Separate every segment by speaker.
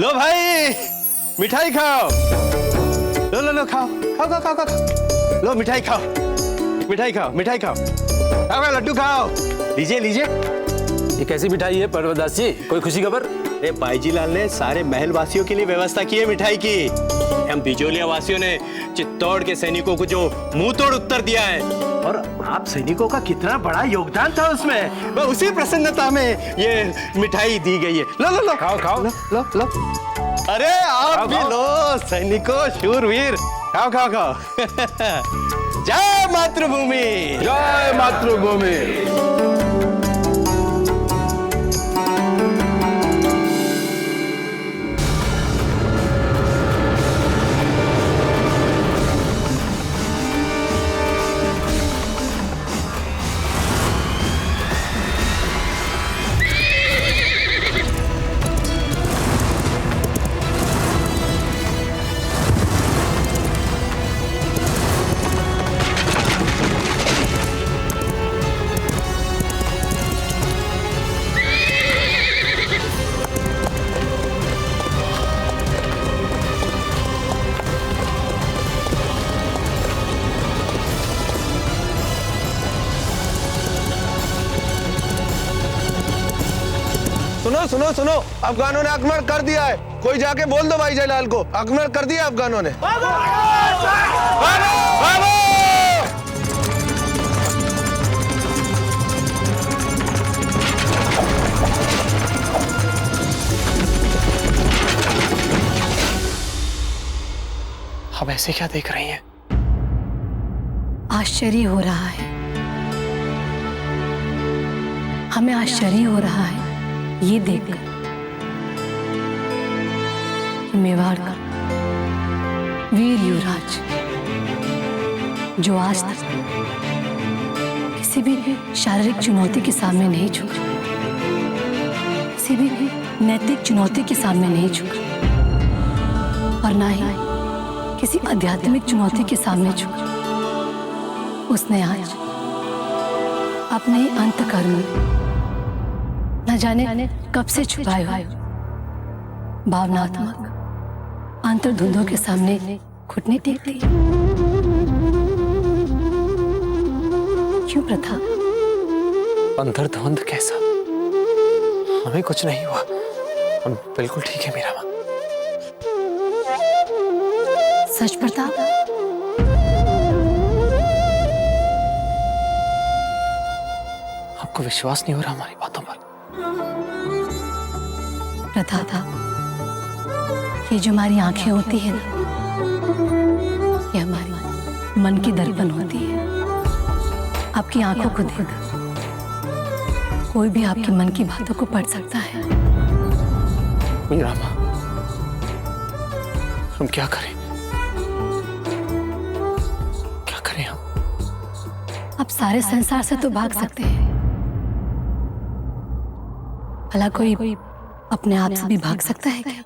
Speaker 1: लो भाई मिठाई खाओ, लो लो लो खाओ खाओ खाओ खाओ खाओ, लो मिठाई खाओ, मिठाई खाओ, मिठाई खाओ, खाओ लड्डू खाओ, लीजिए लीजिए।
Speaker 2: ये कैसी मिठाई है परवरदास जी, कोई खुशी खबर?
Speaker 1: अरे बाईजी लाल ने सारे महल वासियों के लिए व्यवस्था की है मिठाई की। हम बिजोलिया वासियों ने चित्तौड़ के सैनिकों को जो मुंह तोड़ उत्तर दिया है, और आप सैनिकों का कितना बड़ा योगदान था उसमें, वह उसी प्रसन्नता में ये मिठाई दी गई है। लो लो लो
Speaker 2: खाओ खाओ,
Speaker 1: लो लो लो। अरे आप भी लो सैनिकों, शूरवीर, खाओ खाओ खाओ। जय मातृभूमि,
Speaker 2: जय मातृभूमि।
Speaker 3: सुनो सुनो सुनो, अफगानों ने आक्रमण कर दिया है। कोई जाके बोल दो भाई जयलाल को, आक्रमण कर दिया अफगानों ने।
Speaker 4: अब ऐसे क्या देख रही हैं?
Speaker 5: आश्चर्य हो रहा है, हमें आश्चर्य हो रहा है ये देखकर कि मेवाड़ का वीर युवराज जो आज तक किसी भी शारीरिक चुनौती के सामने नहीं झुका, किसी भी नैतिक चुनौती के सामने नहीं झुका, और ना ही किसी आध्यात्मिक चुनौती के सामने झुका, उसने आज अपने अंतःकरण में न जाने कब से छुपाए हुए भावनात्मक अंतर्धुंधों के सामने घुटने टेक दी। क्यों प्रताप?
Speaker 4: अंतर्द्वंद कैसा? हमें कुछ नहीं हुआ, हम बिल्कुल ठीक है मीरा माँ।
Speaker 5: सच प्रताप?
Speaker 4: आपको विश्वास नहीं हो रहा हमारी बातों पर?
Speaker 5: प्रताप, ये जो हमारी आंखें होती है ना, ये हमारी मन की दर्पण होती है। आपकी आंखों को देख कोई भी आपके मन की बातों को पढ़ सकता है।
Speaker 4: मीरा माँ, हम क्या करें? क्या करें हम?
Speaker 5: आप सारे संसार से तो भाग सकते हैं, भला कोई अपने आप से भी भाग सकता है क्या?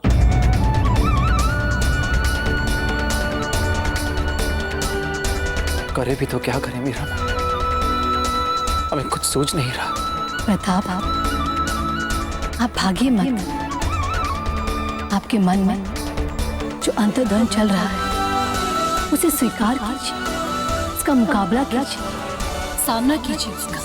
Speaker 4: करे भी तो क्या करें मीरा माँ, हमें कुछ सूझ नहीं रहा।
Speaker 5: प्रताप, आप भागिए मत। आपके मन में जो अंतर्द्वंद चल रहा है उसे स्वीकार कीजिए, उसका मुकाबला कीजिए, सामना कीजिए उसका।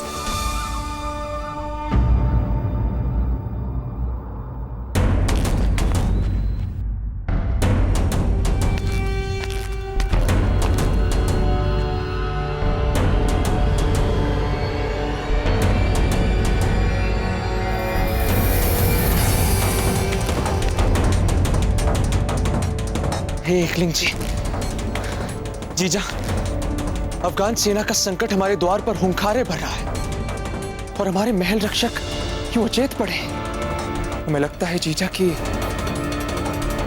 Speaker 3: हे एकलिंग जी, जीजा, अफगान सेना का संकट हमारे द्वार पर हुंकारे भर रहा है और हमारे महल रक्षक क्यों अचेत पड़े हैं। हमें लगता है जीजा कि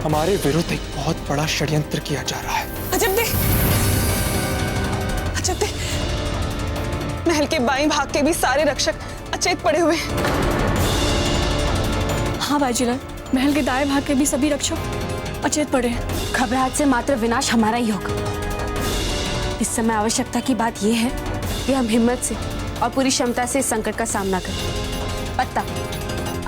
Speaker 3: हमारे विरुद्ध एक बहुत बड़ा षड्यंत्र किया जा रहा है।
Speaker 6: अजब दे, अजब दे, महल के बाईं भाग के भी सारे रक्षक अचेत पड़े हुए।
Speaker 7: हाँ बाजीलाल, महल के दाएं भाग के भी सभी रक्षक अचेत पड़े हैं।
Speaker 8: घबराहट से मात्र विनाश हमारा ही होगा। इस समय आवश्यकता की बात यह है कि हम हिम्मत से और पूरी क्षमता से इस संकट का सामना करें। पत्ता,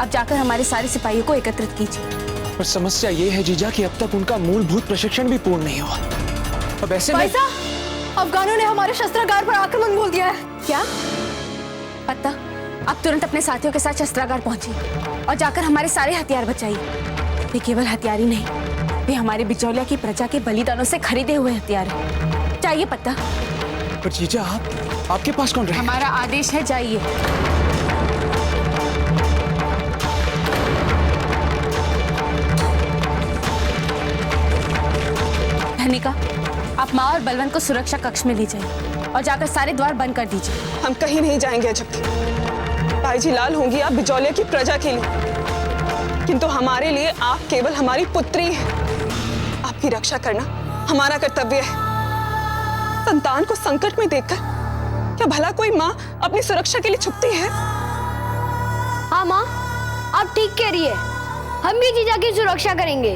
Speaker 8: आप जाकर हमारे सारे सिपाहियों को एकत्रित कीजिए।
Speaker 3: पर समस्या ये है जीजा कि अब तक उनका मूलभूत प्रशिक्षण भी पूर्ण नहीं हुआ। अब ऐसे में
Speaker 5: अफगानों ने हमारे शस्त्रागार पर आक्रमण बोल दिया है।
Speaker 8: क्या पता? अब तुरंत अपने साथियों के साथ शस्त्रागार पहुंचिए और जाकर हमारे सारे हथियार बचाइए। वे केवल हथियार ही नहीं, वे हमारे बिचौलिया की प्रजा के बलिदानों से खरीदे हुए हथियार हैं। चाहिए पता?
Speaker 3: पर जीजा आपके पास कौन रहे?
Speaker 8: हमारा आदेश है, जाइए। धनिका, आप माँ और बलवंत को सुरक्षा कक्ष में ले जाइए और जाकर सारे द्वार बंद कर दीजिए।
Speaker 6: हम कहीं नहीं जाएंगे अजब। बाईजी लाल होंगी आप बिजौलिया की प्रजा के लिए, किंतु हमारे लिए आप केवल हमारी पुत्री हैं। आपकी रक्षा करना हमारा कर्तव्य है। संतान को संकट में देखकर क्या भला कोई माँ अपनी सुरक्षा के लिए छुपती है?
Speaker 9: हाँ माँ, आप ठीक कह रही है। हम भी जीजा की सुरक्षा करेंगे।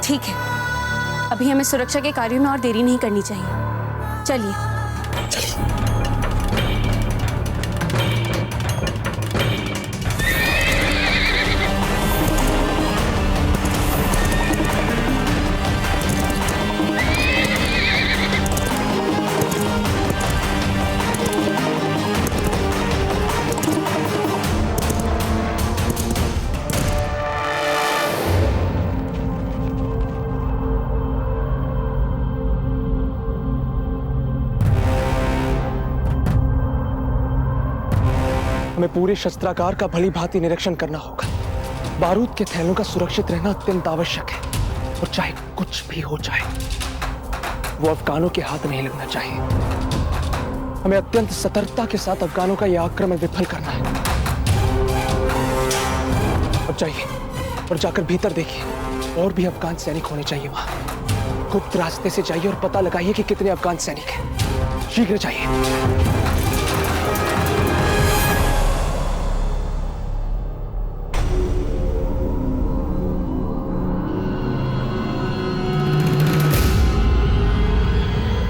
Speaker 8: ठीक है, अभी हमें सुरक्षा के कार्यों में और देरी नहीं करनी चाहिए। चलिए।
Speaker 3: हमें पूरे शस्त्रागार का भली भांति निरीक्षण करना होगा। बारूद के थैलों का सुरक्षित रहना अत्यंत आवश्यक है, और चाहे कुछ भी हो जाए वो अफगानों के हाथ नहीं लगना चाहिए। हमें अत्यंत सतर्कता के साथ अफगानों का यह आक्रमण विफल करना है। अब जाइए और जाकर भीतर देखिए, और भी अफगान सैनिक होने चाहिए वहां। गुप्त रास्ते से जाइए और पता लगाइए कि कितने अफगान सैनिक हैं। शीघ्र जाइए।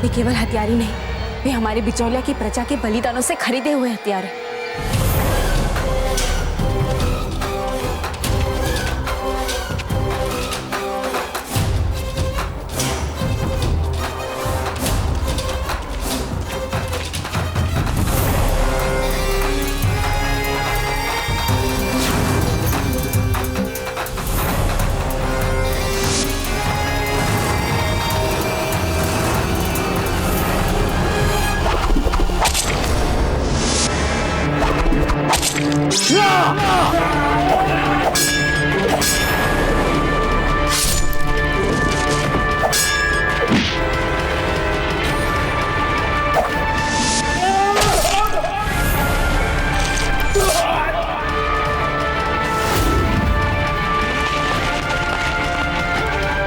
Speaker 8: वे केवल हथियार ही नहीं, वे हमारे बिचौलिया की प्रजा के बलिदानों से खरीदे हुए हथियार हैं।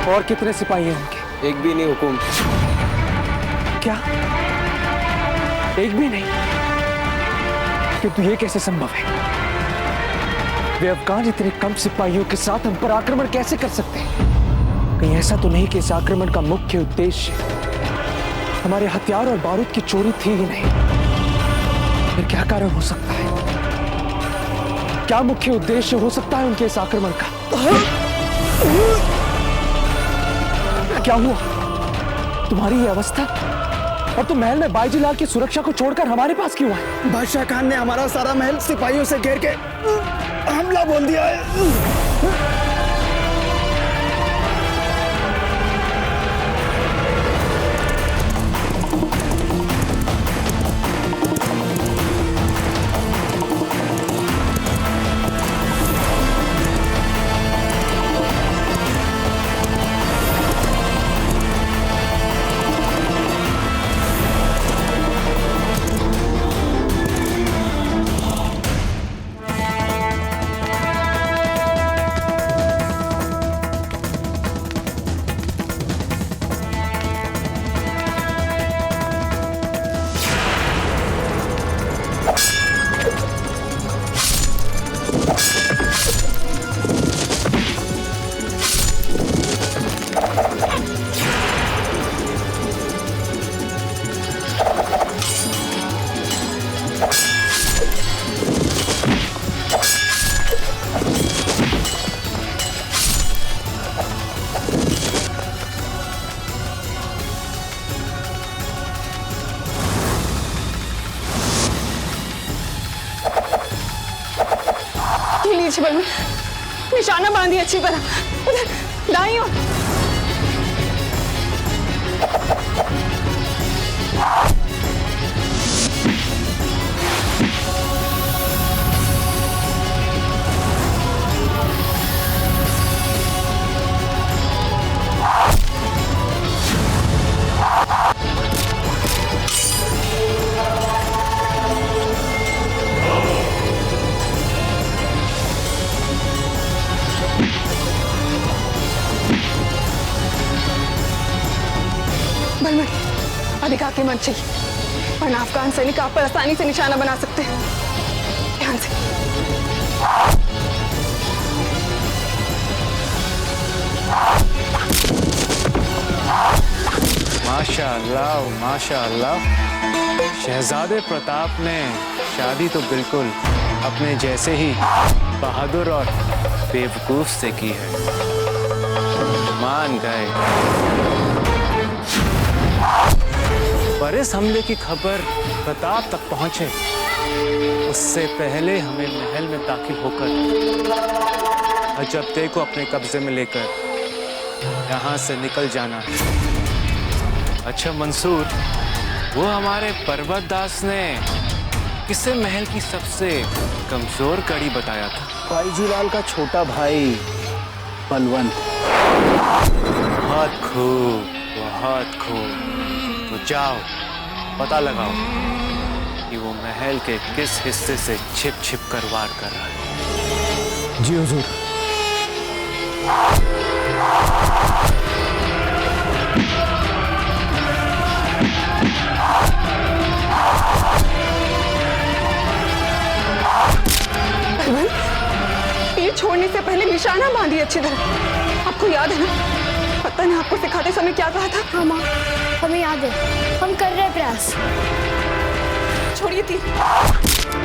Speaker 3: और कितने सिपाही हैं उनके?
Speaker 4: एक भी नहीं हुकुम।
Speaker 3: क्या? एक भी नहीं? किंतु ये कैसे संभव है? वे अफगान इतने कम सिपाहियों के साथ हम पर आक्रमण कैसे कर सकते हैं? कहीं ऐसा तो नहीं कि इस आक्रमण का मुख्य उद्देश्य हमारे हथियार और बारूद की चोरी थी ही नहीं? फिर क्या कारण हो सकता है? क्या मुख्य उद्देश्य हो सकता है उनके इस आक्रमण का? क्या हुआ? तुम्हारी ये अवस्था? और तुम महल में बाईजी लाल की सुरक्षा को छोड़कर हमारे पास क्यों आए?
Speaker 10: बादशाह खान ने हमारा सारा महल सिपाहियों से घेर के हमला बोल दिया है।
Speaker 6: पीछे बलवन, निशाना बांधिए अच्छी तरह, उधर दाईं ओर। बलवन, अधिक आगे मत चाहिए, वरना अफगान सैनिक आप पर आसानी से निशाना बना सकते हैं। ध्यान से।
Speaker 4: माशाअल्लाह माशाअल्लाह, शहजादे प्रताप ने शादी तो बिल्कुल अपने जैसे ही बहादुर और बेवकूफ से की है। मान गए। पर इस हमले की खबर प्रताप तक पहुंचे उससे पहले हमें महल में दाखिल होकर अजब्दे को अपने कब्जे में लेकर यहाँ से निकल जाना है। अच्छा मंसूर, वो हमारे पर्वतदास ने किसे महल की सबसे कमजोर कड़ी बताया था?
Speaker 10: बाईजी लाल का छोटा भाई बलवंत।
Speaker 4: बहुत खूब, बहुत खूब। तो जाओ पता लगाओ कि वो महल के किस हिस्से से छिप छिप कर वार कर रहा है।
Speaker 10: जी हुजूर।
Speaker 6: बलवन, तीर छोड़ने से पहले निशाना बांधिए अच्छी तरह। आपको याद है ना, पता ने आपको सिखाते समय क्या कहा था?
Speaker 9: हाँ माँ, हमें याद है, हम कर रहे हैं प्रयास।
Speaker 6: छोड़िए तीर।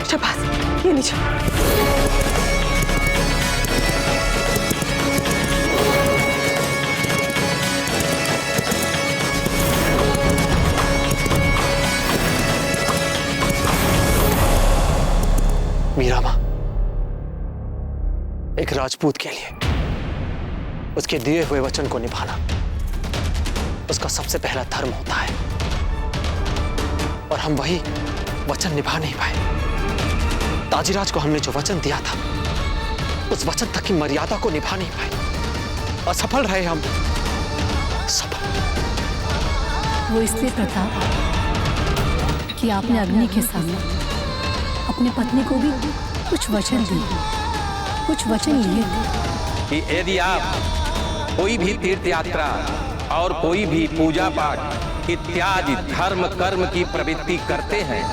Speaker 6: शाबाश, ये नीचे।
Speaker 3: मीरा माँ, एक राजपूत के लिए उसके दिए हुए वचन को निभाना उसका सबसे पहला धर्म होता है, और हम वही वचन निभा नहीं पाए। ताजीराज को हमने जो वचन दिया था उस वचन तक की मर्यादा को निभा नहीं पाए। असफल रहे हम, सफल।
Speaker 5: वो इसलिए प्रताप कि आपने अग्नि के सामने अपनी पत्नी को भी कुछ वचन दिए, कुछ वचन लिए थे
Speaker 11: कि यदि आप कोई भी तीर्थ यात्रा और कोई भी पूजा पाठ इत्यादि धर्म कर्म की प्रवृत्ति करते हैं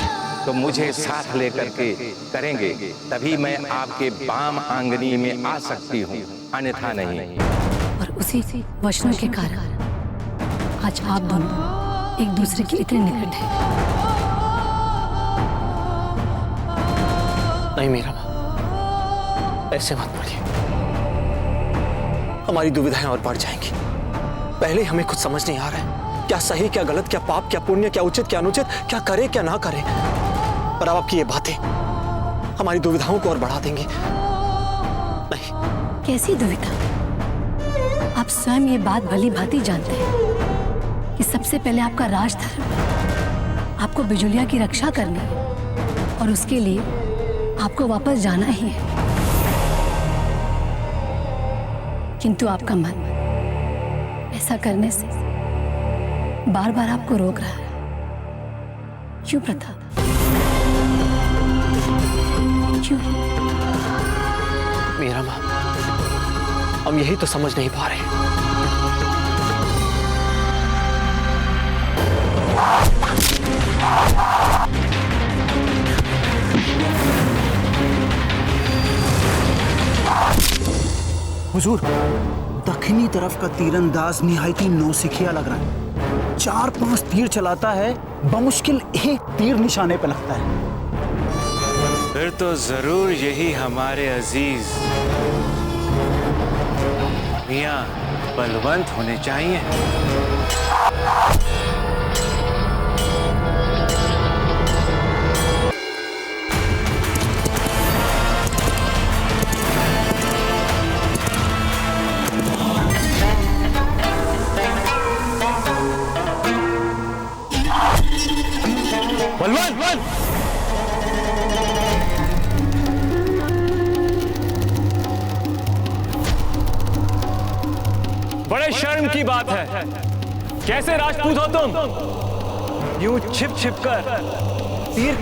Speaker 11: तो मुझे साथ लेकर के करेंगे, तभी मैं आपके बाम आंगनी में आ सकती हूँ, अन्यथा नहीं।
Speaker 5: और उसी वचनों के कारण आज आप दोनों एक दूसरे के इतने निकट हैं।
Speaker 3: नहीं मीरा माँ, ऐसे मत बोलिए, हमारी दुविधाएं और बढ़ जाएंगी। पहले हमें कुछ समझ नहीं आ रहा है, क्या सही क्या गलत, क्या पाप क्या पुण्य, क्या उचित क्या अनुचित, क्या करे क्या ना करे। पर अब आपकी ये बातें हमारी दुविधाओं को और बढ़ा देंगी। नहीं।
Speaker 5: कैसी दुविधा? आप स्वयं ये बात भली भांति जानते हैं कि सबसे पहले आपका राजधर्म आपको बिजुलिया की रक्षा करनी है, और उसके लिए आपको वापस जाना ही है। किंतु आपका मन ऐसा करने से बार बार आपको रोक रहा है। क्यों प्रताप? क्यों?
Speaker 3: मीरा माँ, हम यही तो समझ नहीं पा रहे।
Speaker 10: हुजूर, दक्षिणी तरफ का तीरंदाज निहायती नौसिखिया लग रहा है। 4-5 तीर चलाता है, बमुश्किल एक तीर निशाने पर लगता है।
Speaker 4: फिर तो जरूर यही हमारे अजीज मियां बलवंत होने चाहिए।
Speaker 2: बलवान
Speaker 4: बड़े शर्म की बात है, कैसे राजपूत हो तुम? यूं छिप छिप कर तीर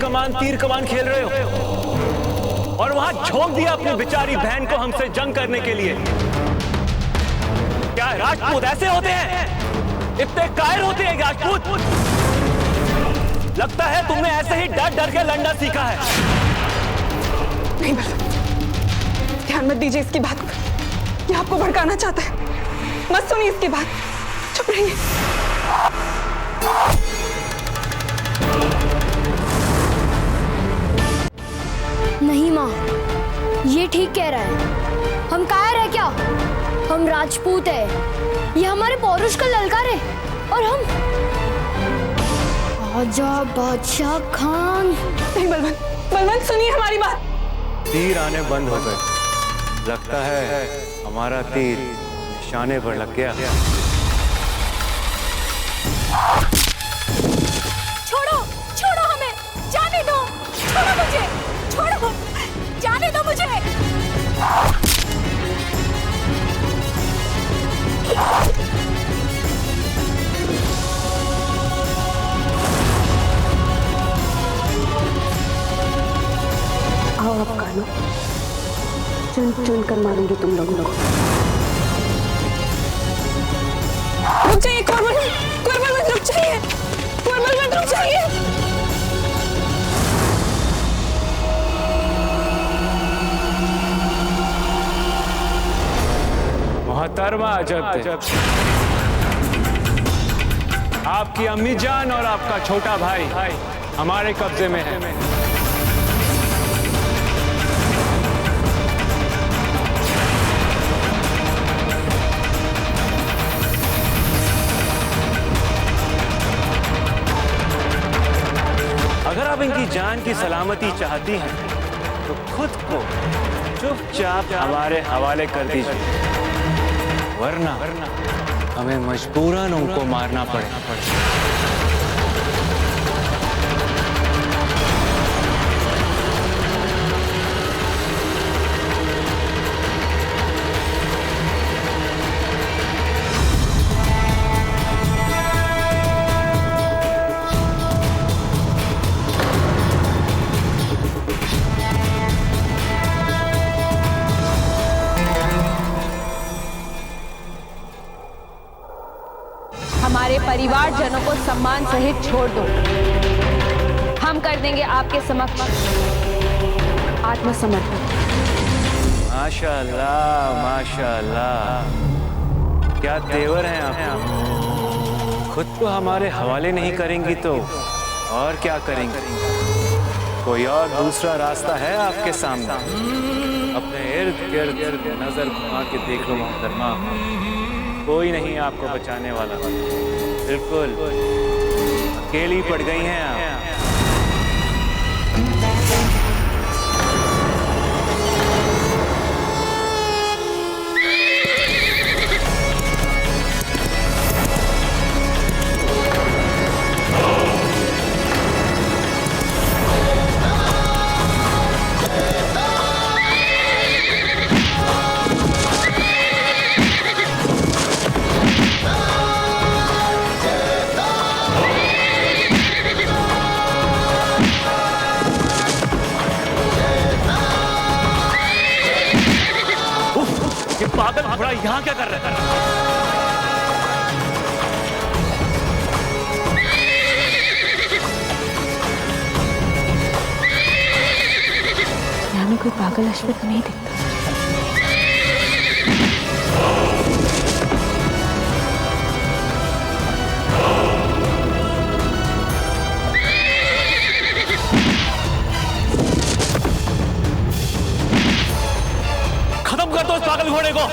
Speaker 4: कमान खेल रहे हो और वहां झोंक दिया अपनी बेचारी बहन को हमसे जंग करने के लिए। क्या राजपूत ऐसे होते हैं? इतने कायर होते हैं राजपूत? लगता है तुमने ऐसे ही डर डर के लड़ना सीखा है।
Speaker 6: नहीं बलवंत, ध्यान मत दीजिए इसकी बात पर। ये आपको भड़काना चाहता है, मत सुनिए इसकी बात, चुप रहिए।
Speaker 9: नहीं माँ, ये ठीक कह रहा है। हम कायर है क्या? हम राजपूत है, ये हमारे पौरुष का ललकार है। और हम आजा बादशाह खान।
Speaker 6: नहीं बलवंत सुनिए हमारी बात।
Speaker 4: तीर आने बंद हो गए, लगता है हमारा तीर निशाने पर लग गया।
Speaker 8: छोड़ो हमें, जाने दो, छोड़ो मुझे, छोड़ो, जाने दो मुझे।
Speaker 5: आओ अब कानो, चुन चुन कर मारूंगी तुम लोगों को।
Speaker 6: रुक जाइए कुंवर बलवंत, रुक जाइए, कुंवर बलवंत रुक जाइए।
Speaker 4: मोहतरमा अजब, आपकी अम्मी जान और आपका छोटा भाई हमारे कब्जे में है। अगर आप इनकी जान की सलामती चाहती हैं तो खुद को चुपचाप हमारे हवाले कर दीजिए, वरना हमें मजबूरन उनको मारना पड़ेगा।
Speaker 8: हमारे परिवारजनों को सम्मान सहित छोड़ दो, हम कर देंगे आपके समक्ष आत्मसमर्पण।
Speaker 4: माशाअल्लाह, माशाअल्लाह, क्या तेवर हैं आप। खुद को हमारे हवाले नहीं करेंगी तो और क्या करेंगी? कोई और दूसरा रास्ता है आपके सामने? अपने इर्द गिर्द नजर घुमा के देख लो मोहतरमा, कोई नहीं आपको बचाने वाला। बिल्कुल अकेली पड़ गई हैं आप। पागल घोड़ा यहाँ क्या कर रहा है?
Speaker 5: यहाँ में कोई पागल अश्वत्थ नहीं दिखता।
Speaker 4: खत्म कर दो इस पागल घोड़े को।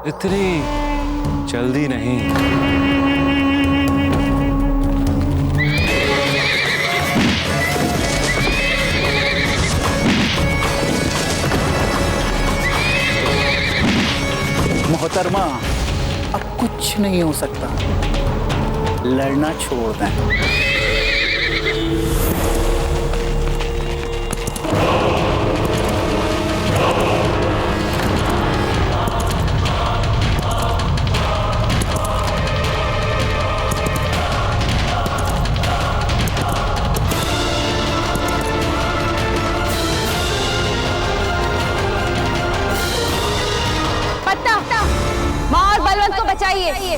Speaker 4: इतनी जल्दी नहीं।
Speaker 10: मोहतरमा, अब कुछ नहीं हो सकता, लड़ना छोड़ दें।
Speaker 8: माँ और बलवंत को बचाइए।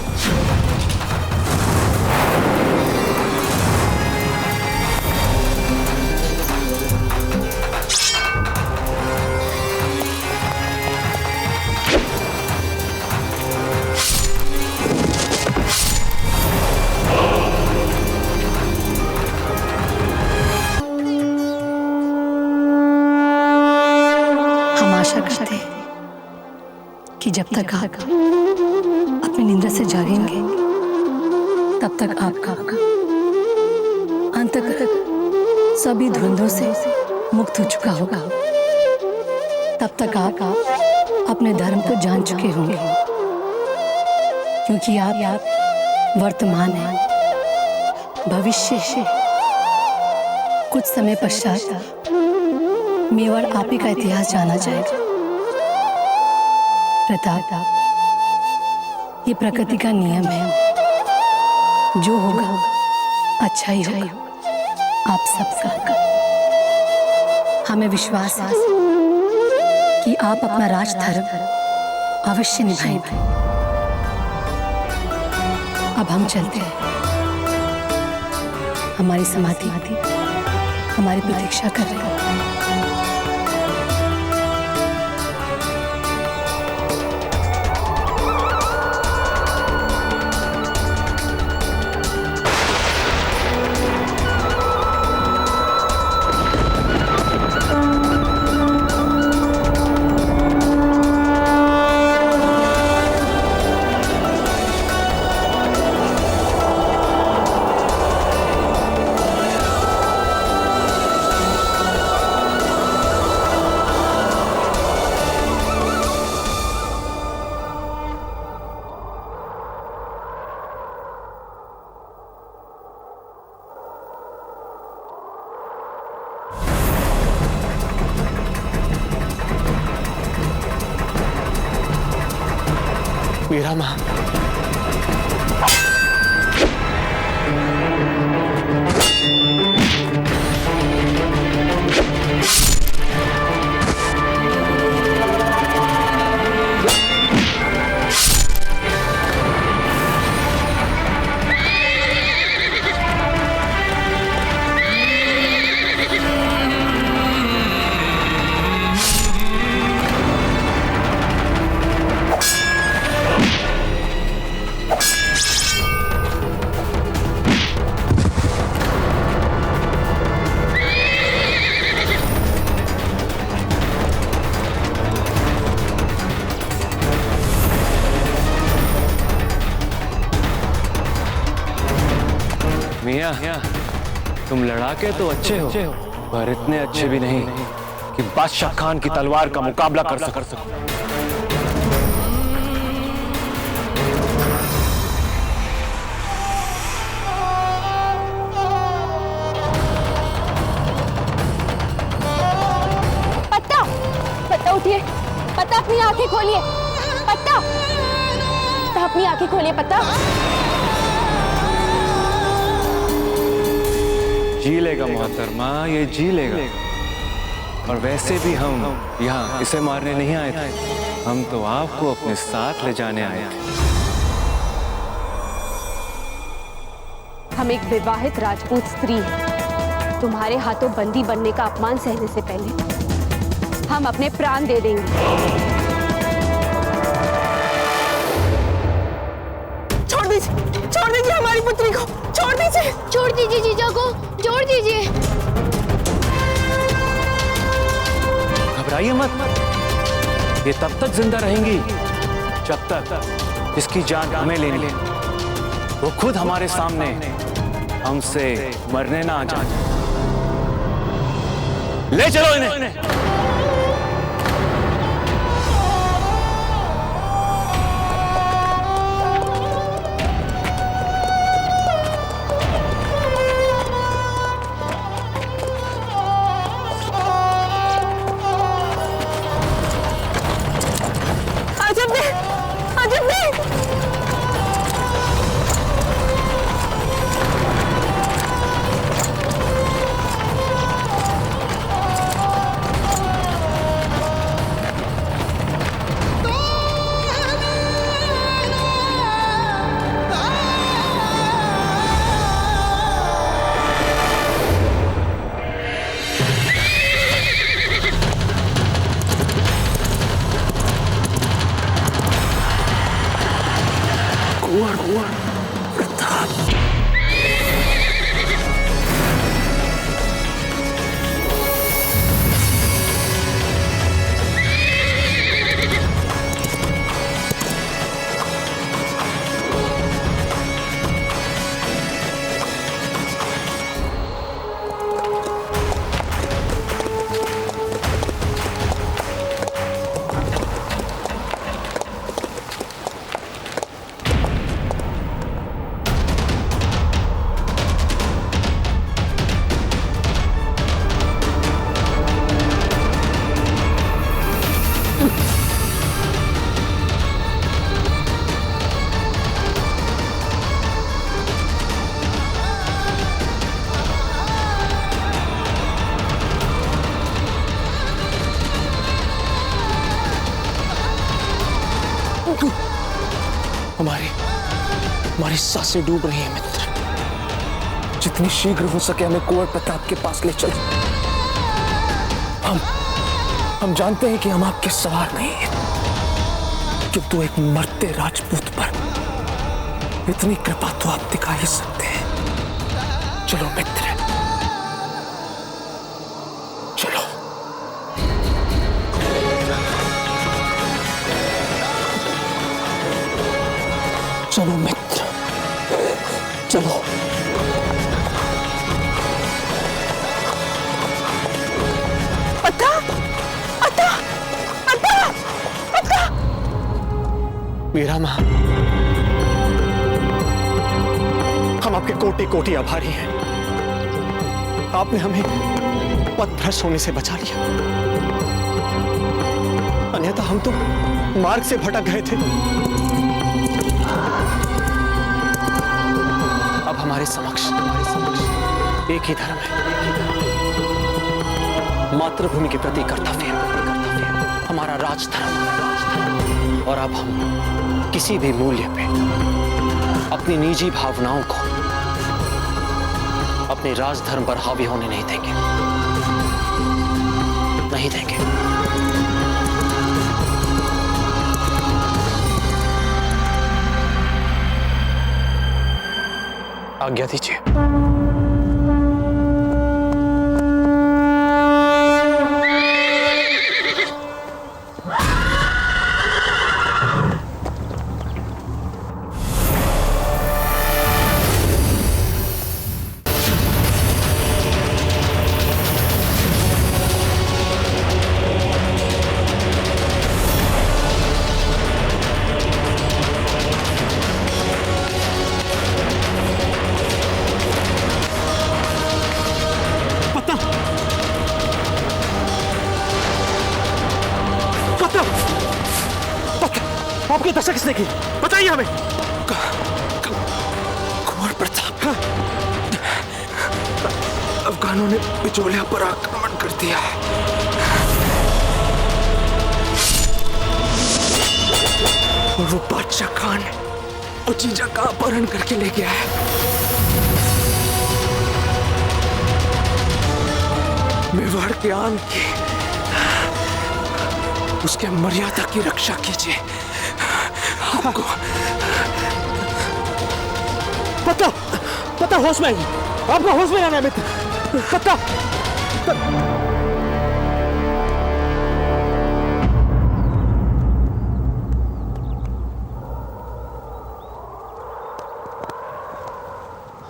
Speaker 5: हम आशा करते हैं कि जब तक आप अपनी निंद्रा से जागेंगे तब तक आपका अंतःकरण सभी धुंधों से मुक्त हो चुका होगा। तब तक आप अपने धर्म को जान चुके होंगे, क्योंकि आप वर्तमान हैं, भविष्य है। कुछ समय पश्चात मेवाड़ आप ही का इतिहास जाना जाएगा। प्रताप, ये प्रकृति का नियम है, जो होगा अच्छा ही होगा आप सबका। हमें विश्वास है कि आप अपना राजधर्म अवश्य निभाएंगे। अब हम चलते हैं। हमारी समाधि हमारी प्रतीक्षा कर रही है।
Speaker 3: मेरा माँ,
Speaker 4: मियां, तुम लड़ाके तो अच्छे हो, पर इतने अच्छे भी नहीं कि बादशाह खान की तलवार का मुकाबला कर सको।
Speaker 8: पत्ता उठिए, पत्ता अपनी आंखें खोलिए, पत्ता अपनी आंखें खोलिए। पत्ता
Speaker 4: जी लेगा मोहतरमा, ये जी लेगा। और वैसे भी हम यहाँ इसे मारने नहीं आए थे, हम तो आपको अपने साथ ले जाने आए थे।
Speaker 8: हम एक विवाहित राजपूत स्त्री हैं। तुम्हारे हाथों बंदी बनने का अपमान सहने से पहले हम अपने प्राण दे देंगे।
Speaker 6: छोड़ दीजिए हमारी पुत्री को, छोड़ दीजिए
Speaker 9: जीजा को, छोड़ दीजिए।
Speaker 4: घबराइए मत, ये तब तक जिंदा रहेंगी जब तक इसकी जान हमें लेनी है, वो खुद हमारे सामने हमसे मरने ना आ जाए। ले चलो इन्हें।
Speaker 3: हमारी सांसें डूब रही हैं मित्र। जितनी शीघ्र हो सके हमें कुंवर प्रताप के पास ले चल। हम जानते हैं कि हम आपके सवार नहीं हैं, किंतु एक मरते राजपूत पर इतनी कृपा तो आप दिखा ही सकते हैं। चलो मित्र, चलो। चलो मित्र, चलो।
Speaker 6: अत्ता, अत्ता, अत्ता, अत्ता।
Speaker 3: वीरा मां, हम आपके कोटि कोटि आभारी हैं। आपने हमें पथभ्रष्ट होने से बचा लिया, अन्यथा हम तो मार्ग से भटक गए थे। अब हमारे समक्ष एक ही धर्म है, मातृभूमि के प्रति कर्तव्य, हमारा राजधर्म। और अब हम किसी भी मूल्य पे अपनी निजी भावनाओं को अपने राजधर्म पर हावी होने नहीं देंगे, नहीं देंगे। आज्ञा दीजिए। आपकी दशा किसने की? बताइए हमें। कुंवर प्रताप। अफगानों ने बिचौलिया पर आक्रमण कर दिया है। और वो बादशाह खान और जीजा का अपहरण करके ले गया है। मेवाड़ के आन की उसके मर्यादा की रक्षा कीजिए। आपको पता होश में आइए, आपको होश में आना है मित्र। पता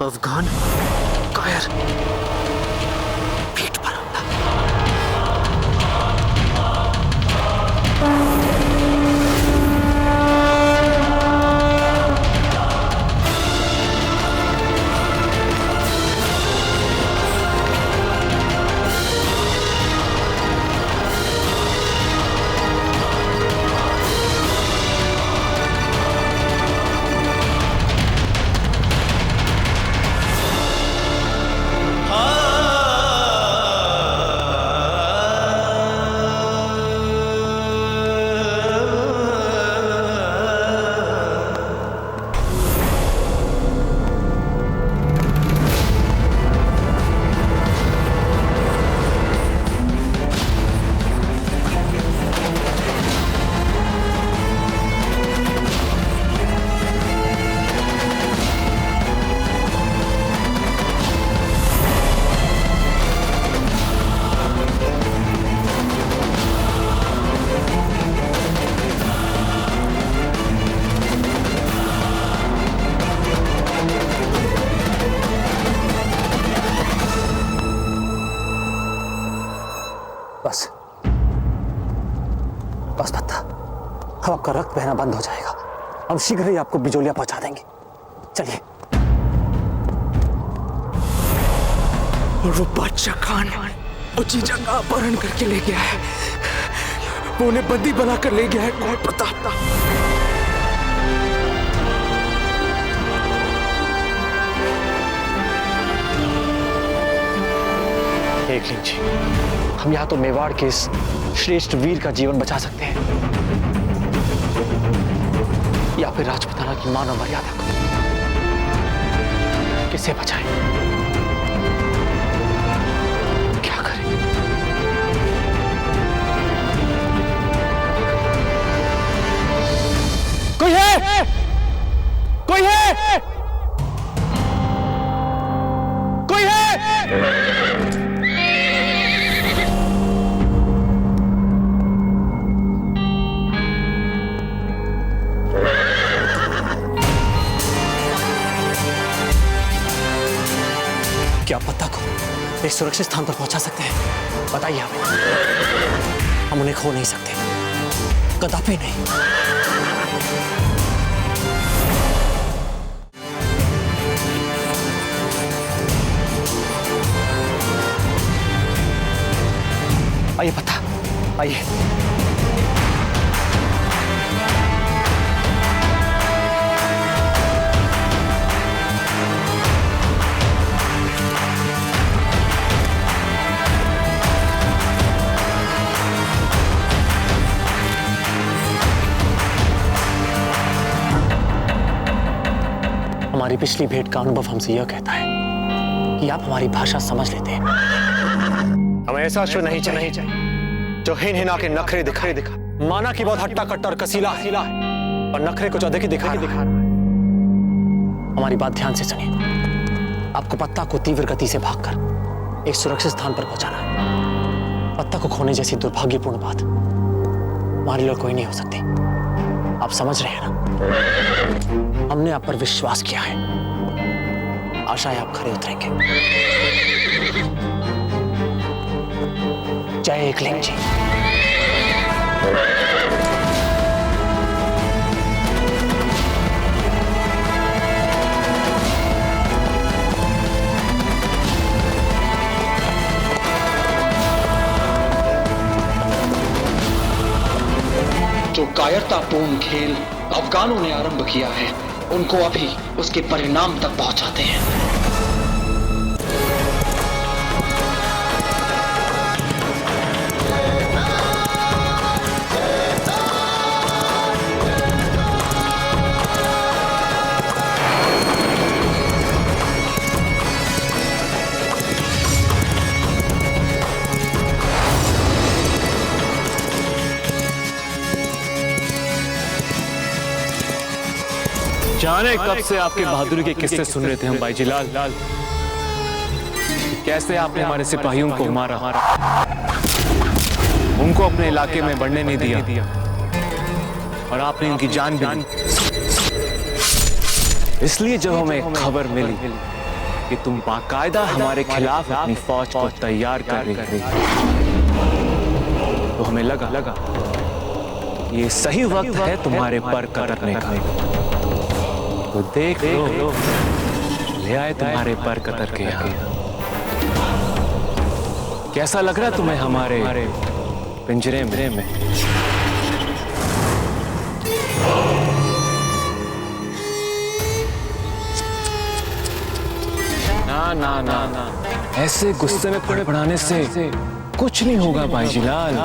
Speaker 3: अफगान कायर पीठ पर हमला।
Speaker 2: बस बस पत्ता, अब आपका रक्त बहना बंद हो जाएगा। हम शीघ्र ही आपको बिजोलिया पहुंचा देंगे। चलिए।
Speaker 3: और वो बादशाह खान वो जीजा का अपहरण करके ले गया है, वो उन्हें बंदी बनाकर ले गया है। कौन प्रताप
Speaker 12: एकलिंग जी, हम या तो मेवाड़ के इस श्रेष्ठ वीर का जीवन बचा सकते हैं या फिर राजपुताना की मान और मर्यादा को। किसे बचाएं? क्या करें? कोई है? कोई है? कोई है?
Speaker 2: क्या पत्ता को एक सुरक्षित स्थान पर पहुंचा सकते हैं? बताइए हमें। हम उन्हें खो नहीं सकते, कदापि नहीं।
Speaker 12: आइए पत्ता, आइए। हमारी पिछली भेंट का अनुभव हमसे यह कहता है कि आप हमारी भाषा समझ लेते हैं। हमें ऐसा अश्व नहीं चाहिए जो हिन हिना के नखरे दिखा। माना कि बहुत हट्टा कट्टा और कसीला है और नखरे कुछ अधिक ही दिखा रहा है। हमारी बात ध्यान से सुनिए। आपको पत्ता को तीव्र गति से भागकर एक सुरक्षित स्थान पर पहुंचाना है। पत्ता को खोने जैसी दुर्भाग्यपूर्ण बात हमारे लिए कोई नहीं हो सकती। आप समझ रहे हैं ना? हमने आप पर विश्वास किया है। आशा है आप खरे उतरेंगे। जय एकलिंग जी।
Speaker 10: जो कायरतापूर्ण खेल अफगानों ने आरंभ किया है, उनको अभी उसके परिणाम तक पहुंचाते हैं।
Speaker 4: जाने कब से आपके बहादुरी के किस्से सुन रहे थे हम भाई जिलाल। कैसे आपने हमारे सिपाहियों को मारा, उनको अपने इलाके में बढ़ने नहीं दिया और आपने उनकी जान भी ली। इसलिए जब हमें खबर मिली कि तुम बाकायदा हमारे खिलाफ अपनी फौज को तैयार कर रही थी, तो हमें लगा ये सही वक्त है तुम्हारे पर कतरने का। तो देख लो, ले आए तुम्हारे पर कतर के यहाँ। कैसा लग रहा तुम्हें हमारे पिंजरे में? ना, ऐसे गुस्से में फड़फड़ाने से कुछ नहीं होगा भाईजी लाल।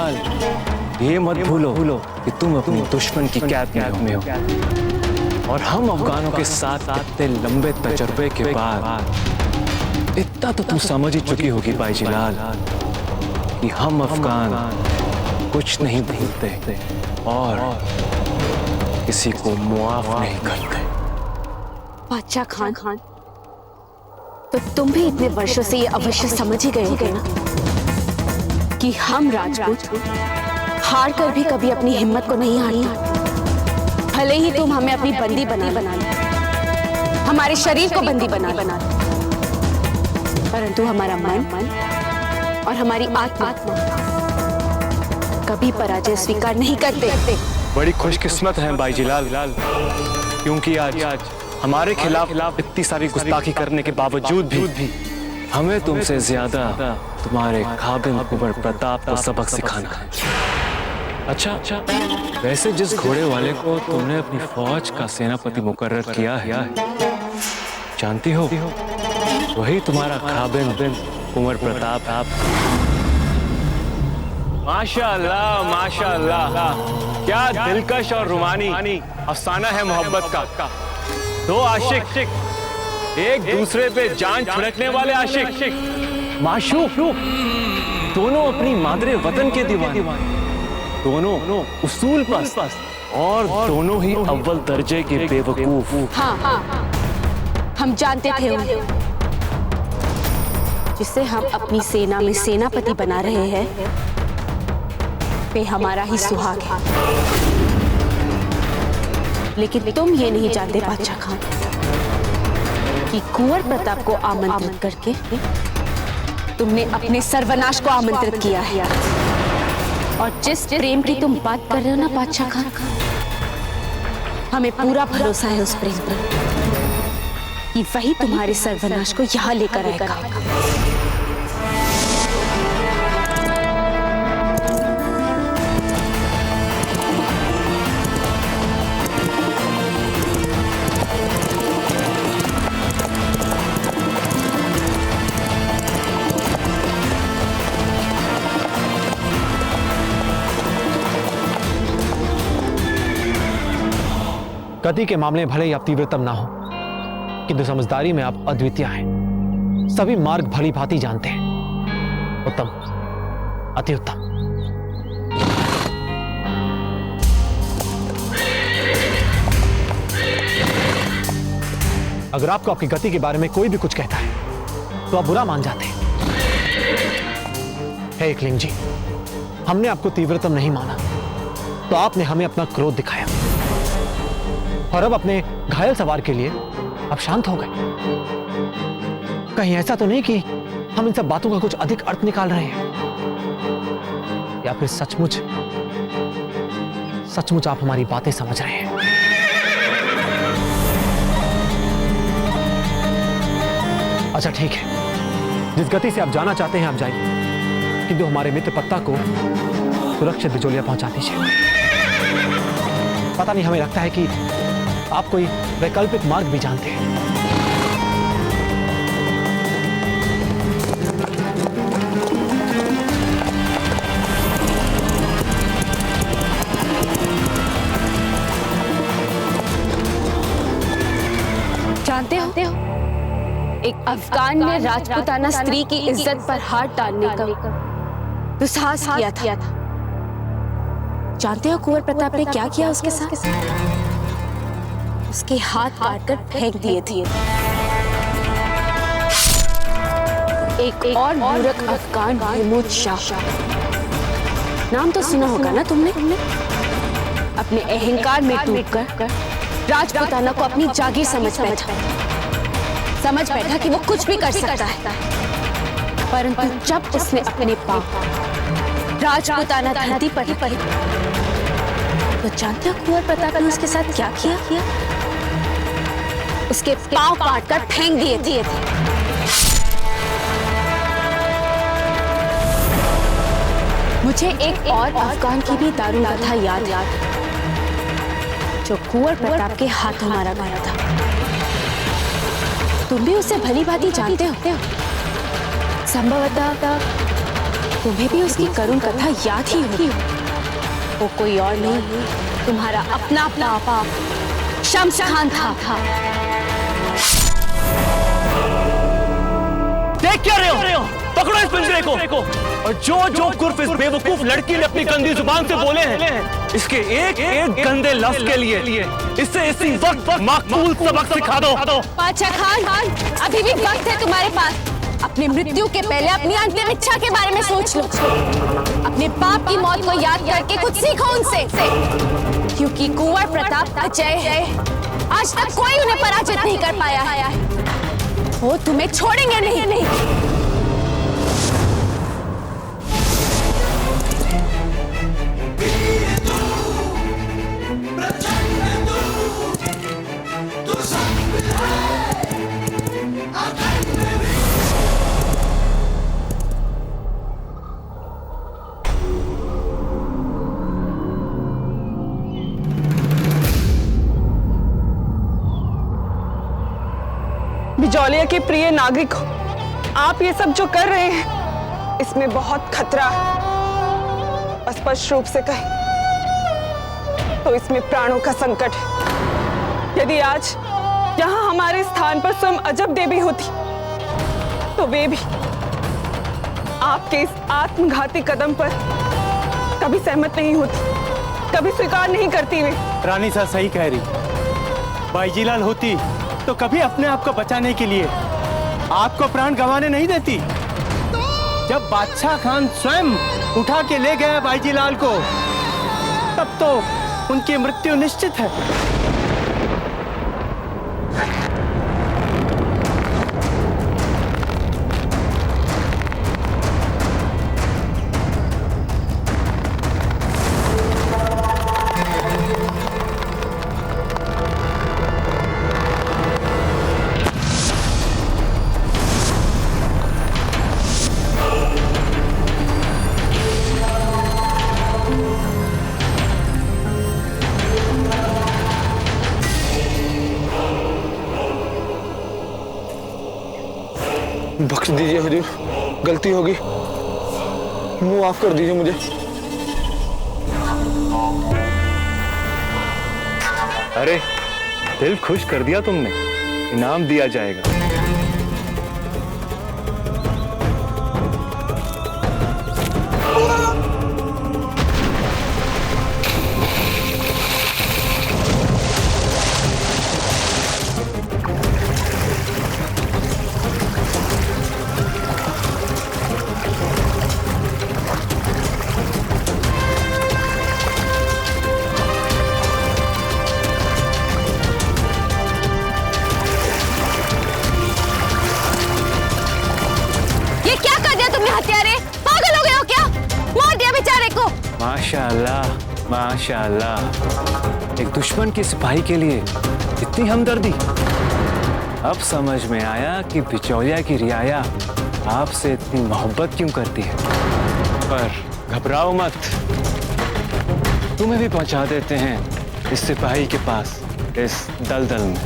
Speaker 4: ये मत भूलो कि तुम अपने दुश्मन की कैद में हो, और हम अफगानों के साथ इतने लंबे तजर्बे के बाद इतना तो तुम समझ ही चुकी होगी भाईजी लाल कि हम अफगान कुछ नहीं भूलते और किसी को मुआफ नहीं करते।
Speaker 8: बादशाह खान, तो तुम भी इतने वर्षों से ये अवश्य समझ ही गए होगे ना कि हम राजपूत हार कर भी कभी अपनी हिम्मत को नहीं हारते। भले ही तुम हमें अपनी बंदी बना हमारे शरीर को बंदी बना परंतु हमारा मन और हमारी आत्मा कभी पराजय स्वीकार नहीं करते।
Speaker 4: बड़ी खुशकिस्मत हैं भाईजी लाल, क्योंकि आज हमारे खिलाफ इतनी सारी गुस्ताखी करने के बावजूद भी हमें तुमसे ज्यादा तुम्हारे खाबिन कुंवर प्रताप को सबक सिखाना है। अच्छा, वैसे जिस घोड़े वाले को तुमने अपनी फौज का सेनापति मुकर्रर किया है, जानती हो वही तुम्हारा खाबिन कुंवर प्रताप। माशाअल्लाह, माशाअल्लाह, क्या दिलकश और रुमानी अफसाना है मोहब्बत का। दो आशिक, एक दूसरे पे जान छिड़कने वाले आशिक, माशूक, दोनों अपनी मादरे वतन के दीवाने, दोनों उसूल पस्त और दोनों ही अव्वल दर्जे के बेवकूफ।
Speaker 8: हाँ, हम जानते थे जिसे हम अपनी सेना में सेनापति बना रहे हैं वे हमारा ही सुहाग है। लेकिन तुम ये नहीं जानते बादशाह खान कि कुंवर प्रताप को आमंत्रित करके तुमने अपने सर्वनाश को आमंत्रित किया है। और जिस प्रेम की तुम बात कर रहे हो ना बादशाह खान, हमें पूरा भरोसा है उस प्रेम पर कि वही तुम्हारे सर्वनाश को यहाँ लेकर आएगा।
Speaker 12: गति के मामले में भले ही आप तीव्रतम ना हो, किंतु समझदारी में आप अद्वितीय हैं। सभी मार्ग भली भांति जानते हैं। उत्तम, अति उत्तम। अगर आपको आपकी गति के बारे में कोई भी कुछ कहता है तो आप बुरा मान जाते हैं। हे एकलिंग जी, हमने आपको तीव्रतम नहीं माना तो आपने हमें अपना क्रोध दिखाया और अब अपने घायल सवार के लिए अब शांत हो गए। कहीं ऐसा तो नहीं कि हम इन सब बातों का कुछ अधिक अर्थ निकाल रहे हैं, या फिर सचमुच आप हमारी बातें समझ रहे हैं? अच्छा ठीक है, जिस गति से आप जाना चाहते हैं आप जाइए, किंतु हमारे मित्र पत्ता को सुरक्षित बिजोलिया पहुंचा दीजिए। पता नहीं, हमें लगता है कि आप कोई वैकल्पिक मार्ग भी जानते हैं।
Speaker 8: जानते हो एक अफगान ने राजपूताना स्त्री की इज्जत पर हाथ डालने का दुस्साहस किया था। जानते हो कुंवर प्रताप ने क्या किया उसके साथ? उसके हाथ काटकर फेंक दिए थे। एक और मूर्ख अफगान महमूद शाह, नाम तो सुना होगा ना तुमने? अपने अहंकार में डूबकर राजपूताना को अपनी जागीर समझ बैठा। समझ बैठा कि वो कुछ भी कर सकता है, परंतु जब उसने अपने पाप राजपूताना धरती पर पड़ी, तो जानते हो कुंवर प्रताप ने उसके साथ क्या किया? उसके पांव काट कर फेंक दिए थे। मुझे एक और अफगान की भी दारुण कथा याद जो कुंवर प्रताप के हाथों मारा गया था। तुम भी उसे भली भांति जानते हो। संभवतः तुम्हें भी उसकी करुण कथा याद ही होगी। वो कोई और नहीं, तुम्हारा अपना पापा शमशान था।
Speaker 1: देख क्या रहे हो? पकड़ो इस पिंजरे को। और जो कुर्फ इस बेवकूफ लड़की ने अपनी गंदी जुबान से बोले हैं, इसके एक गंदे लफ्ज के लिए इससे इसी वक्त माकूल सबक सिखा दो।
Speaker 8: बादशाह खान, अभी भी वक्त है तुम्हारे पास। अपनी मृत्यु के पहले अपनी अंतिम इच्छा के बारे में सोच लो। अपने बाप की मौत को याद करके कुछ सीखो उनसे, क्योंकि कुंवर प्रताप अजय है। आज तक कोई उन्हें पराजित नहीं कर पाया है। वो तुम्हें छोड़ेंगे नहीं।
Speaker 6: बिजौलिया के प्रिय नागरिक हो, आप ये सब जो कर रहे हैं इसमें बहुत खतरा है। स्पष्ट रूप से कहें तो इसमें प्राणों का संकट है। यदि आज यहाँ हमारे स्थान पर स्वयं अजब देवी होती तो वे भी आपके इस आत्मघाती कदम पर कभी सहमत नहीं होती, कभी स्वीकार नहीं करती। वे
Speaker 1: रानी साहब सही कह रही। बाईजीलाल होती तो कभी अपने आप को बचाने के लिए आपको प्राण गंवाने नहीं देती। जब बादशाह खान स्वयं उठा के ले गए बाईजीलाल को, तब तो उनकी मृत्यु निश्चित है।
Speaker 3: बख्श दीजिए हुजूर, गलती होगी, मुंह माफ कर दीजिए मुझे।
Speaker 4: अरे दिल खुश कर दिया तुमने, इनाम दिया जाएगा। माशाअल्लाह, माशाअल्लाह। एक दुश्मन के सिपाही के लिए इतनी हमदर्दी। अब समझ में आया कि बिचौलिया की रियाया आपसे इतनी मोहब्बत क्यों करती है। पर घबराओ मत, तुम्हें भी पहुंचा देते हैं इस सिपाही के पास, इस दलदल में।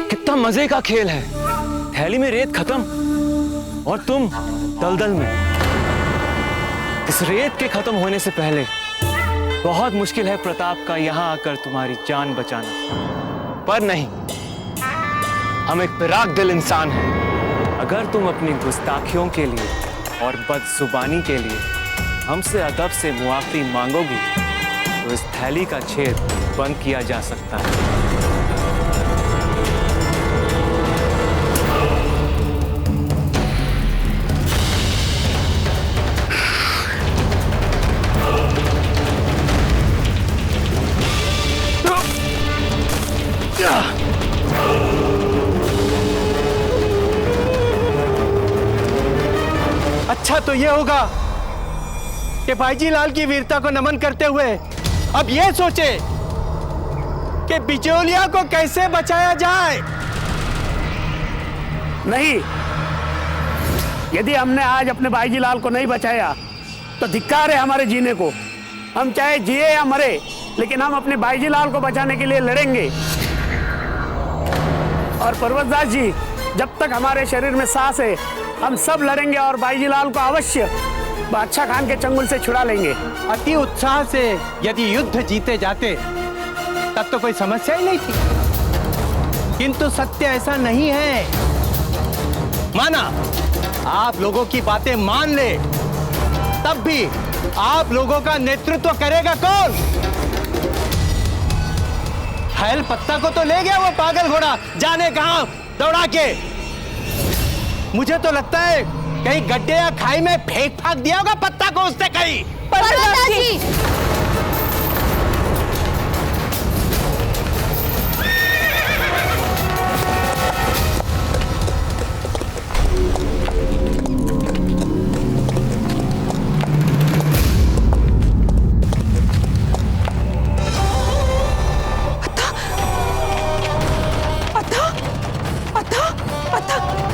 Speaker 4: कितना मजे का खेल है। थैली में रेत खत्म और तुम दलदल में। इस रेत के खत्म होने से पहले बहुत मुश्किल है प्रताप का यहाँ आकर तुम्हारी जान बचाना। पर नहीं, हम एक फिराक दिल इंसान हैं। अगर तुम अपनी गुस्ताखियों के लिए और बदजुबानी के लिए हमसे अदब से मुआफी मांगोगी तो इस थैली का छेद बंद किया जा सकता है।
Speaker 1: अच्छा तो ये होगा कि भाईजी लाल की वीरता को नमन करते हुए अब ये सोचे कि बिचौलिया को कैसे बचाया जाए।
Speaker 13: नहीं, यदि हमने आज अपने भाईजी लाल को नहीं बचाया तो धिक्कार है हमारे जीने को। हम चाहे जिए या मरे, लेकिन हम अपने भाईजी लाल को बचाने के लिए लड़ेंगे। और पर्वतदास जी, जब तक हमारे शरीर में सांस है हम सब लड़ेंगे और भाईजी लाल को अवश्य बादशाह खान के चंगुल से छुड़ा लेंगे।
Speaker 1: अति उत्साह से यदि युद्ध जीते जाते तब तो कोई समस्या ही नहीं थी, किंतु सत्य ऐसा नहीं है। माना आप लोगों की बातें मान ले, तब भी आप लोगों का नेतृत्व करेगा कौन? हैल पत्ता को तो ले गया वो पागल घोड़ा, जाने कहां दौड़ा के। मुझे तो लगता है कहीं गड्ढे या खाई में फेंक फाक दिया होगा पत्ता को उसने कहीं।
Speaker 9: पर्वतदास जी,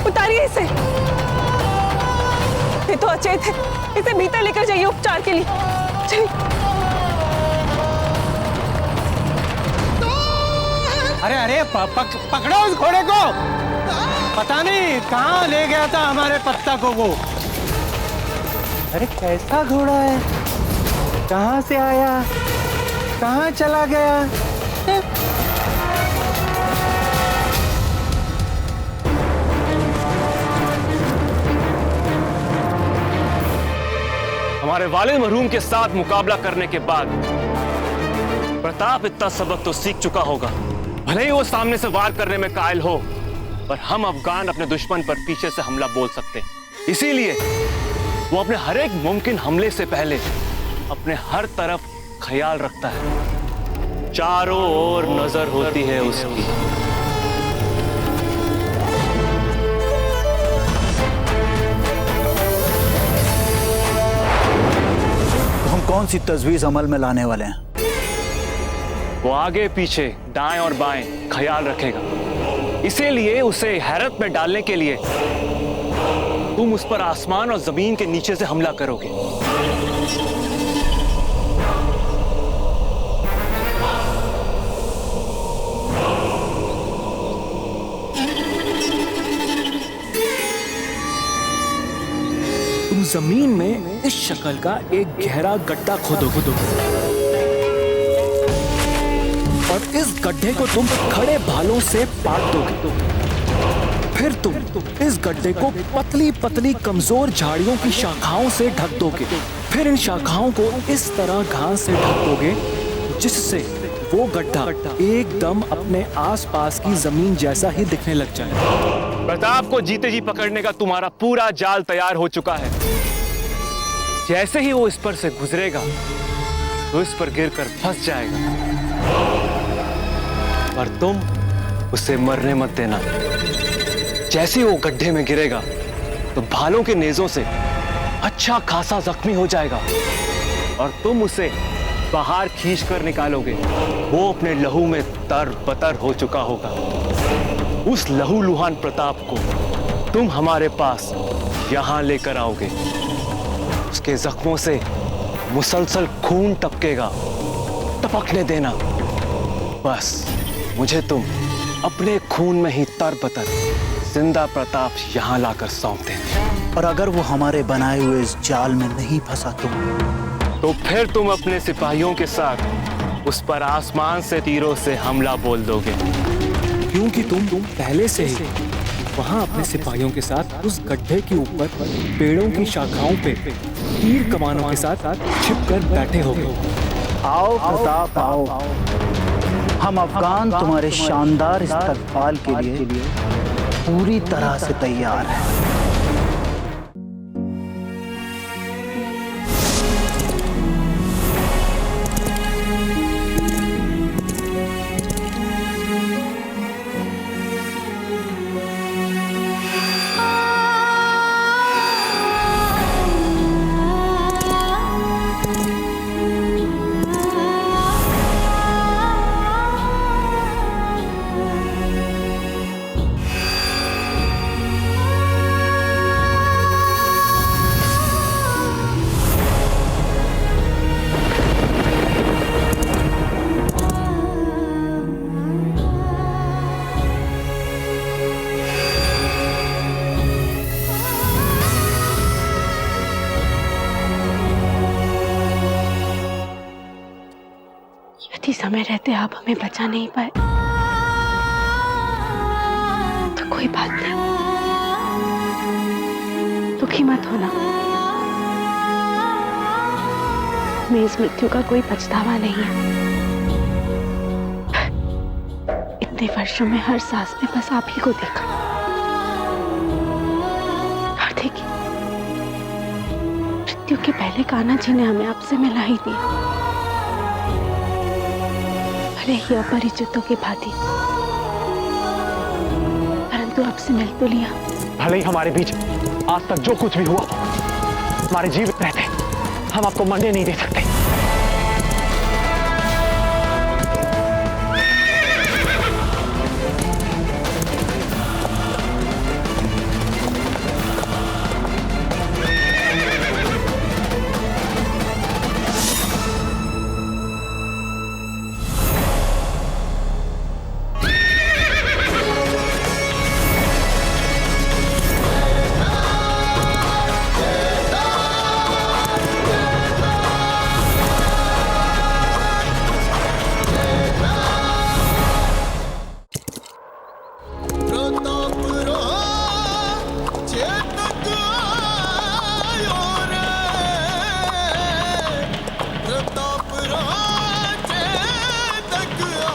Speaker 6: उतारिए इसे। ये तो अचेत है, इसे भीतर लेकर जाइए उपचार के लिए। चलिए।
Speaker 1: अरे अरे पकड़ो उस घोड़े को, पता नहीं कहां ले गया था हमारे पत्ता को वो। अरे कैसा घोड़ा है, कहां से आया, कहां चला गया?
Speaker 4: हमारे वालिद मरहूम के साथ मुकाबला करने के बाद प्रताप इतना सबक तो सीख चुका होगा। भले ही वो सामने से वार करने में कायल हो, पर हम अफगान अपने दुश्मन पर पीछे से हमला बोल सकते हैं। इसीलिए वो अपने हर एक मुमकिन हमले से पहले अपने हर तरफ ख्याल रखता है, चारों ओर नजर होती है उसकी।
Speaker 10: कौन सी तजवीज अमल में लाने वाले हैं?
Speaker 4: वो आगे पीछे दाएं और बाएं ख्याल रखेगा, इसीलिए उसे हैरत में डालने के लिए तुम उस पर आसमान और जमीन के नीचे से हमला करोगे।
Speaker 13: तुम जमीन में इस शक्ल का एक गहरा गड्ढा खोदोगे और इस गड्ढे को तुम खड़े भालों से पाट दोगे। फिर तुम इस गड्ढे को पतली पतली कमजोर झाड़ियों की शाखाओं से ढक दोगे। फिर इन शाखाओं को इस तरह घास से ढक दोगे जिससे वो गड्ढा एकदम अपने आसपास की जमीन जैसा ही दिखने लग जाए।
Speaker 4: प्रताप को जीते जी पकड़ने का तुम्हारा पूरा जाल तैयार हो चुका है। जैसे ही वो इस पर से गुजरेगा तो इस पर गिरकर फंस जाएगा, और तुम उसे मरने मत देना। जैसे ही वो गड्ढे में गिरेगा तो भालों के नेजों से अच्छा खासा जख्मी हो जाएगा और तुम उसे बाहर खींच कर निकालोगे। वो अपने लहू में तर-बतर हो चुका होगा। उस लहू लुहान प्रताप को तुम हमारे पास यहां लेकर आओगे। उसके जख्मों से मुसलसल खून टपकेगा, टपकने देना। बस मुझे तुम अपने खून में ही तर-बतर जिंदा प्रताप यहां लाकर सौंप देना।
Speaker 10: और अगर वो हमारे बनाए हुए इस जाल में नहीं फंसा
Speaker 4: तो फिर तुम अपने सिपाहियों के साथ उस पर आसमान से तीरों से हमला बोल दोगे।
Speaker 13: क्योंकि तुम पहले से ही वहां अपने सिपाहियों के साथ उस गड्ढे के ऊपर पेड़ों की शाखाओं पे तीर कमानों के साथ छिपकर बैठे होगे।
Speaker 10: आओ प्रताप आओ, हम अफगान तुम्हारे शानदार इस्तकबाल के लिए पूरी तरह से तैयार हैं।
Speaker 8: समय रहते आप हमें बचा नहीं पाए तो कोई बात नहीं, दुखी मत होना। मैं इस मृत्यु का कोई पछतावा नहीं है। इतने वर्षों में हर सांस में बस आप ही को देखा, और देखिए मृत्यु के पहले कान्हा जी ने हमें आपसे मिला ही दिया, भले ही अपरिचितों की भांति, परंतु आपसे मिल तो लिया।
Speaker 12: भले ही हमारे बीच आज तक जो कुछ भी हुआ, हमारे जीवित रहते हम आपको मरने नहीं दे सकते।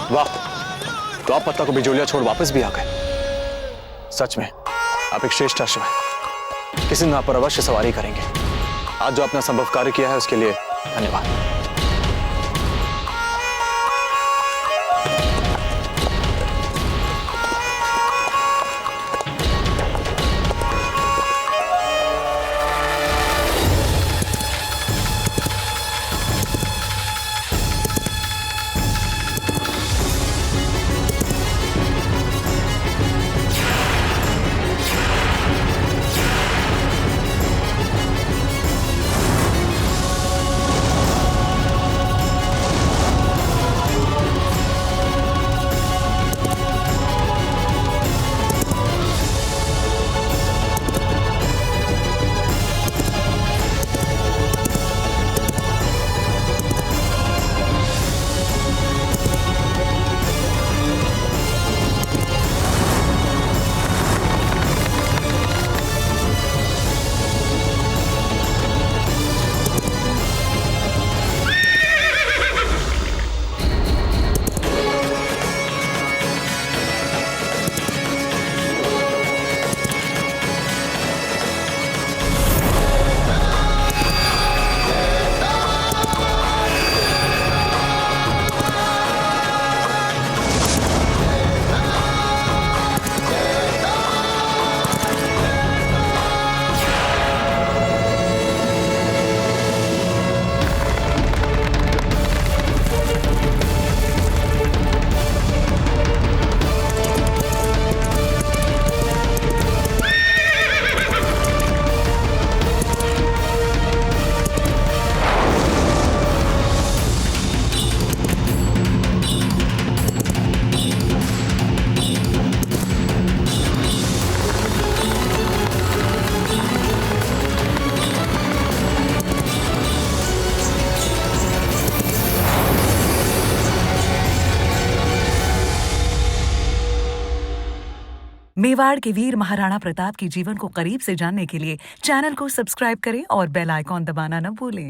Speaker 12: वाह, तो आप पत्ता को बिजोलिया छोड़ वापस भी आ गए। सच में आप एक श्रेष्ठ अश्व हैं। किसी दिन आप पर अवश्य सवारी करेंगे। आज जो आपने संभव कार्य किया है उसके लिए धन्यवाद।
Speaker 14: मेवाड़ के वीर महाराणा प्रताप के जीवन को करीब से जानने के लिए चैनल को सब्सक्राइब करें और बेल आइकॉन दबाना न भूलें।